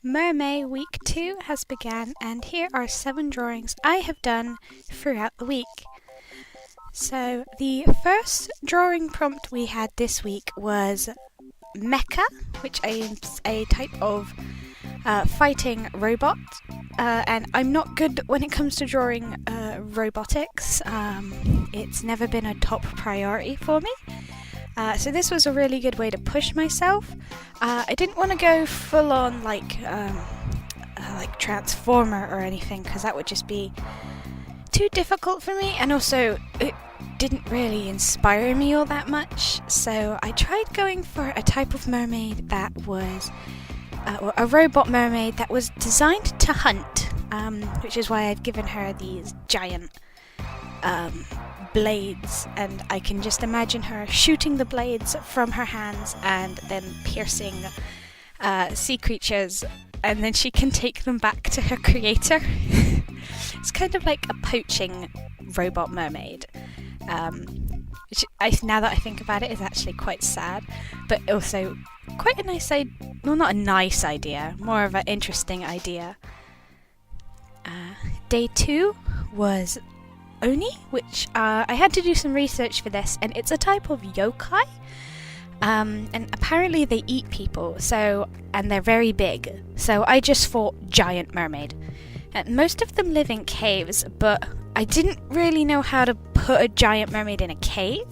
MERMAY Week 2 has begun, and here are 7 drawings I have done throughout the week. So the first drawing prompt we had this week was Mecha, which is a type of fighting robot, and I'm not good when it comes to drawing robotics. It's never been a top priority for me. So this was a really good way to push myself. I didn't want to go full on like Transformer or anything, because that would just be too difficult for me, and also it didn't really inspire me all that much. So I tried going for a type of mermaid that was a robot mermaid that was designed to hunt, which is why I've given her these giant blades, and I can just imagine her shooting the blades from her hands and then piercing sea creatures, and then she can take them back to her creator. It's kind of like a poaching robot mermaid, which now that I think about it is actually quite sad, but also quite a nice idea. Well, not a nice idea, more of an interesting idea. Day 2 was Oni, which I had to do some research for this, and it's a type of yokai, and apparently they eat people, and they're very big, so I just thought giant mermaid. Most of them live in caves, but I didn't really know how to put a giant mermaid in a cave,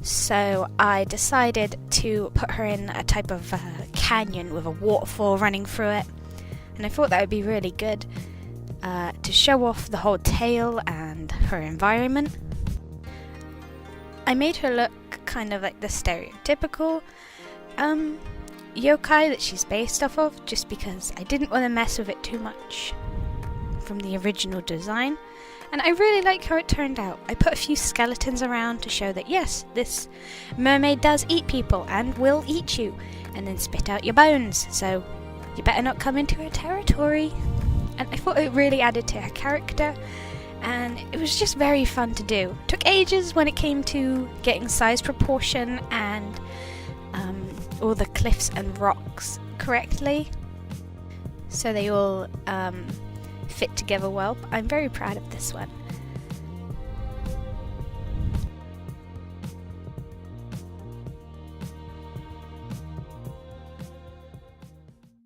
so I decided to put her in a type of canyon with a waterfall running through it, and I thought that would be really good to show off the whole tail and her environment. I made her look kind of like the stereotypical yokai that she's based off of, just because I didn't want to mess with it too much from the original design, and I really like how it turned out. I put a few skeletons around to show that yes, this mermaid does eat people and will eat you and then spit out your bones, so you better not come into her territory. And I thought it really added to her character, and it was just very fun to do. It took ages when it came to getting size proportion and all the cliffs and rocks correctly, so they all fit together well, but I'm very proud of this one.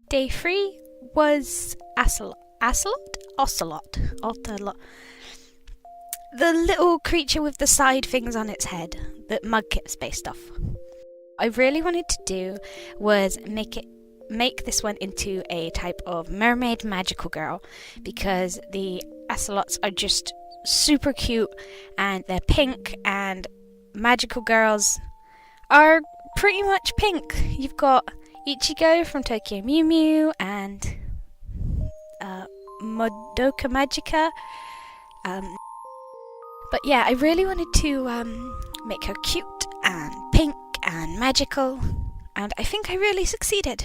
Day 3 was Ocelot. The little creature with the side things on its head that Mudkip's based off. I really wanted to do was make this one into a type of mermaid magical girl, because the ocelots are just super cute and they're pink, and magical girls are pretty much pink. You've got Ichigo from Tokyo Mew Mew and Modoka Magica. But yeah, I really wanted to make her cute and pink and magical, and I think I really succeeded.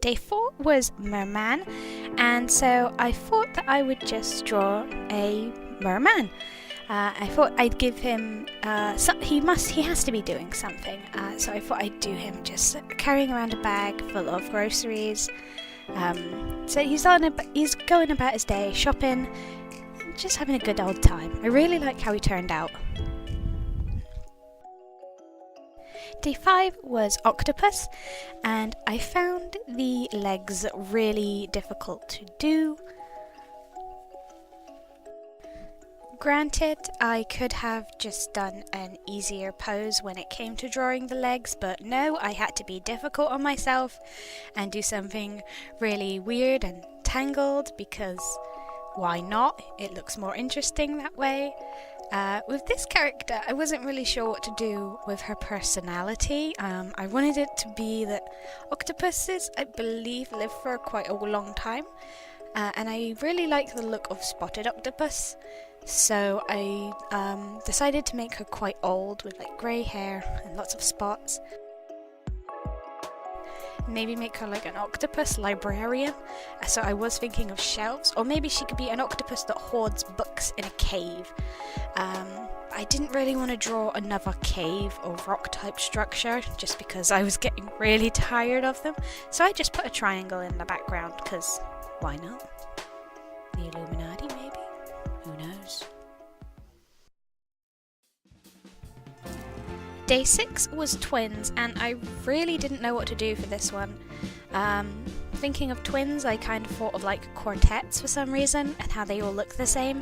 Day 4 was Merman, and so I thought that I would just draw a merman. I thought I'd give him he has to be doing something, so I thought I'd do him just carrying around a bag full of groceries. So he's going about his day shopping, just having a good old time. I really like how he turned out. Day 5 was Octopus, and I found the legs really difficult to do. Granted, I could have just done an easier pose when it came to drawing the legs, but no, I had to be difficult on myself and do something really weird and tangled, because why not? It looks more interesting that way. With this character, I wasn't really sure what to do with her personality. I wanted it to be that octopuses, I believe, live for quite a long time, and I really like the look of spotted octopus, so I decided to make her quite old with like grey hair and lots of spots. maybe make her like an octopus librarian. So I was thinking of shelves, or maybe she could be an octopus that hoards books in a cave. I didn't really want to draw another cave or rock type structure just because I was getting really tired of them. So I just put a triangle in the background because why not? The Illuminati maybe? Who knows? Day 6 was twins, and I really didn't know what to do for this one. Thinking of twins, I kind of thought of like quartets for some reason, and how they all look the same,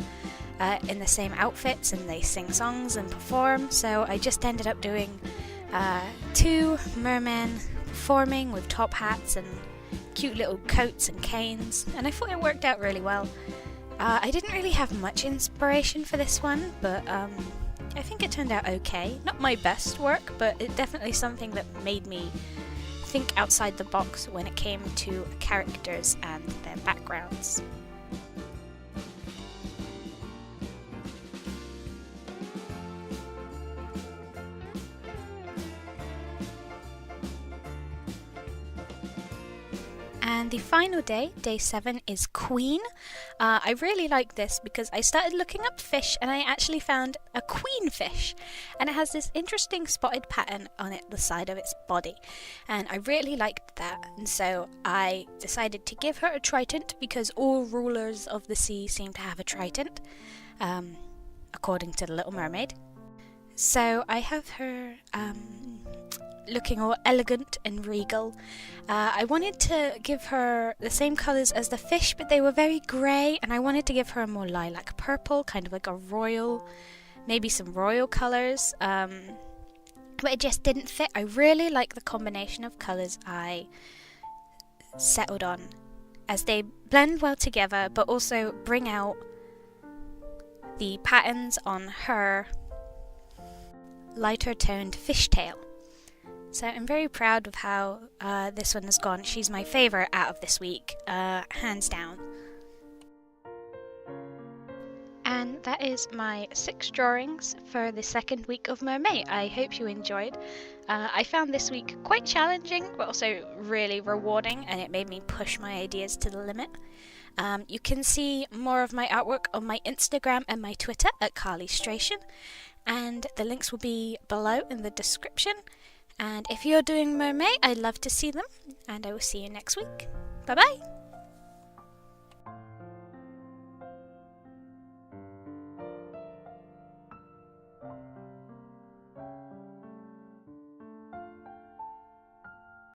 in the same outfits, and they sing songs and perform. So I just ended up doing 2 mermen performing with top hats and cute little coats and canes, and I thought it worked out really well. I didn't really have much inspiration for this one, but I think it turned out okay. Not my best work, but it definitely something that made me think outside the box when it came to characters and their backgrounds. And the final day, day 7, is Queen. I really like this because I started looking up fish and I actually found a queen fish. And it has this interesting spotted pattern on the side of its body. And I really liked that. And so I decided to give her a trident because all rulers of the sea seem to have a trident, according to the Little Mermaid. So I have her looking all elegant and regal. I wanted to give her the same colours as the fish, but they were very grey, and I wanted to give her a more lilac purple, kind of like a royal, maybe some royal colours, but it just didn't fit. I really like the combination of colours I settled on, as they blend well together, but also bring out the patterns on her lighter toned fishtail. So I'm very proud of how this one has gone. She's my favourite out of this week, hands down. And that is my 6 drawings for the second week of MERMAY. I hope you enjoyed. I found this week quite challenging, but also really rewarding, and it made me push my ideas to the limit. You can see more of my artwork on my Instagram and my Twitter at Carlystration, and the links will be below in the description. And if you're doing MERMAY, I'd love to see them, and I will see you next week. Bye bye!